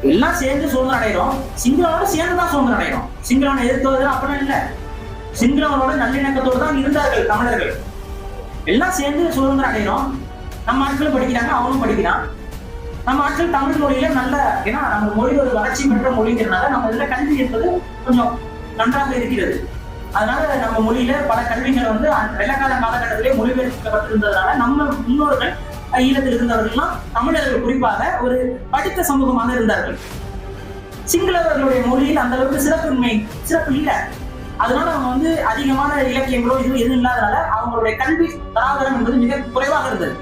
எல்லாம் சேர்ந்து சுதந்திரம் அடைகிறோம். சிங்களவனோட சேர்ந்துதான் சுதந்திரம் அடைகிறோம். சிங்களவனை எதிர்த்துவது அப்படின்னா இல்ல, சிங்களவனோட நல்லிணக்கத்தோடு தான் இருந்தார்கள் தமிழர்கள். எல்லாம் சேர்ந்து சுதந்திரம் அடைகிறோம். நம்ம ஆட்களும் படிக்கிறாங்க, அவனும் படிக்கிறான். நம்ம ஆட்கள் தமிழ் மொழியில நல்ல, ஏன்னா நம்ம மொழி ஒரு வளர்ச்சி பெற்ற மொழிங்கிறதுனால நம்ம இதுல கல்வி என்பது கொஞ்சம் நன்றாக இருக்கிறது. அதனால நம்ம மொழியில பல கல்விகள் வந்து வெள்ளக்கால காலகட்டத்திலே மொழிபெயர்க்கப்பட்டிருந்ததுனால நம்ம முன்னோர்கள் ஈழத்தில் இருந்தவர்கள்லாம் தமிழர்கள் குறிப்பாக ஒரு படித்த சமூகமாக இருந்தார்கள். சிங்களவர்களுடைய மொழியில் அந்த அளவுக்கு சிறப்பு இல்லை. அதனால அவங்க வந்து அதிகமான இலக்கியங்களோ எதுவும் இல்லாதனால அவங்களுடைய கல்வி தராதரம் என்பது மிக குறைவாக இருந்தது.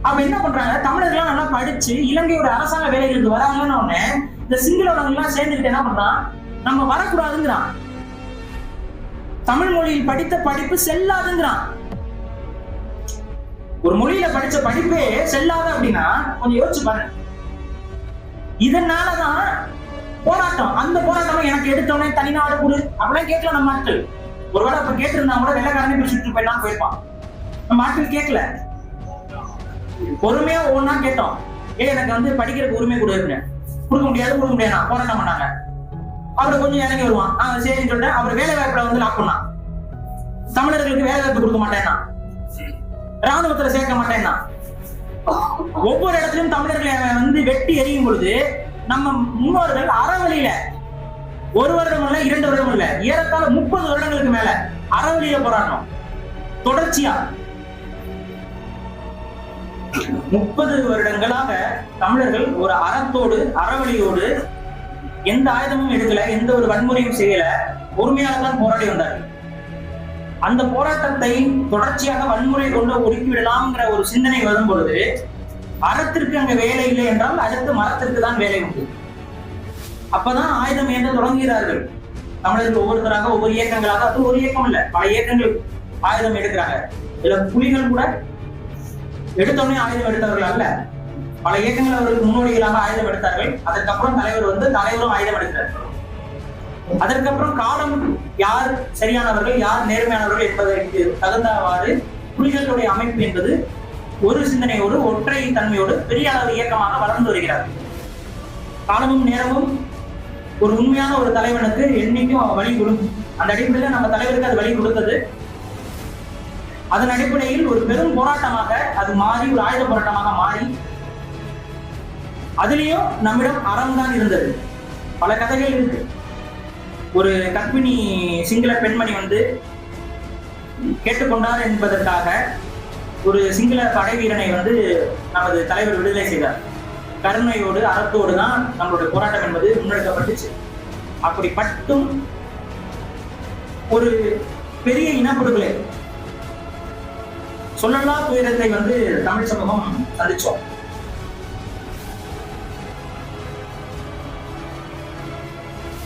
அப்ப என்ன பண்றாங்க, தமிழர்கள் நல்லா படிச்சு இலங்கையோட அரசாங்க வேலைகளுக்கு வராங்கன்னு உடனே இந்த சிங்களவர்கள் எல்லாம் சேர்ந்துக்கிட்டு என்ன பண்றான், நம்ம வரக்கூடாதுங்கிறான். தமிழ் மொழியில் படித்த படிப்பு செல்லாதுங்கிறான். ஒரு மொழியில படிச்ச படிப்பே செல்லாத அப்படின்னா கொஞ்சம் யோசிச்சு பாருங்க. இதனாலதான் போராட்டம். அந்த போராட்டம் எனக்கு எடுத்தோடனே தனிநாடு கொடு அப்படிலாம் கேட்கல நம்ம ஆட்கள். ஒருவேளை அப்ப கேட்டிருந்தா கூட வெள்ளக்காரனே பிடிச்சிட்டு போயிடலாம் போயிருப்பான். நம்ம ஆட்கள் கேட்கல, பொறுமையா ஒவ்வொன்னா கேட்டோம். எனக்கு வந்து படிக்கிறதுக்கு உரிமை கொடுங்க, கொடுக்க முடியாது போராட்டம் பண்ணாங்க. அவரு கொஞ்சம் இறங்கி வருவான், சரின்னு சொல்லிட்டு அவர் வேலை வாய்ப்புல வந்து லாக் பண்ணான். தமிழர்களுக்கு வேலை வாய்ப்பு கொடுக்க மாட்டேன்னா, ராணுவத்துல சேர்க்க மாட்டேன்னா, ஒவ்வொரு இடத்திலும் தமிழர்களை வந்து வெட்டி எறியும் பொழுது நம்ம முன்னோர்கள் அறவழியில 1 வருடம் இல்ல 2 வருடம் இல்ல ஏறத்தாழ 30 வருடங்களுக்கு மேல அறவழியில போராட்டம் தொடர்ச்சியா 30 வருடங்களாக தமிழர்கள் ஒரு அறத்தோடு அறவழியோடு எந்த ஆயுதமும் எடுக்கல, எந்த ஒரு வன்முறையும் செய்யல, பொறுமையாக தான் போராடி வந்தார்கள். அந்த போராட்டத்தை தொடர்ச்சியாக வன்முறை கொண்டு ஒடுக்கிவிடலாம்ங்கிற ஒரு சிந்தனை வரும் பொழுது அறத்திற்கு அங்க வேலை இல்லை என்றால் அடுத்து மரத்திற்கு தான் வேலை உண்டு. அப்பதான் ஆயுதம் ஏற்ற தொடங்குகிறார்கள் தமிழர்கள். ஒவ்வொருத்தராக ஒவ்வொரு இயக்கங்களாக, அது ஒரு இயக்கம் இல்ல பல இயக்கங்கள் ஆயுதம் எடுக்கிறாங்க. இதுல புலிகள் கூட எடுத்தோடனே ஆயுதம் எடுத்தவர்கள் அல்ல, பல இயக்கங்கள் அவர்களுக்கு முன்னோடிகளாக ஆயுதம் எடுத்தார்கள். அதற்கப்புறம் தலைவரும் ஆயுதம் எடுக்கிறார். அதற்கப்புறம் காலம் யார் சரியானவர்கள் யார் நேர்மையானவர்கள் என்பதற்கு தகுந்தவாறு புலிகளுடைய அமைப்பு என்பது ஒரு சிந்தனையோடு ஒற்றை தன்மையோடு பெரிய அளவு இயக்கமாக வளர்ந்து வருகிறார். காலமும் நேரமும் ஒரு உண்மையான ஒரு தலைவனுக்கு என்னைக்கும் வழி கொடுக்கும். அந்த அடிப்படையில் நம்ம தலைவருக்கு அது வழி கொடுத்தது. அதன் அடிப்படையில் ஒரு பெரும் போராட்டமாக அது மாறி ஒரு ஆயுத போராட்டமாக மாறி அதுலயும் நம்மிடம் அறம் தான் இருந்தது. பல கதைகள் இருக்கு. ஒரு கர்ப்பிணி சிங்கள பெண்மணி வந்து கேட்டுக்கொண்டார் என்பதற்காக ஒரு சிங்கள படை வீரனை வந்து நமது தலைவர் விடுதலை செய்தார். கருணையோடு அறத்தோடு தான் நம்மளுடைய போராட்டம் என்பது முன்னெடுக்கப்பட்டுச்சு. அப்படிப்பட்டும் ஒரு பெரிய இனப்படுகொலை சொல்லலா துயரத்தை வந்து தமிழ் சமூகம் சந்திச்சோம்.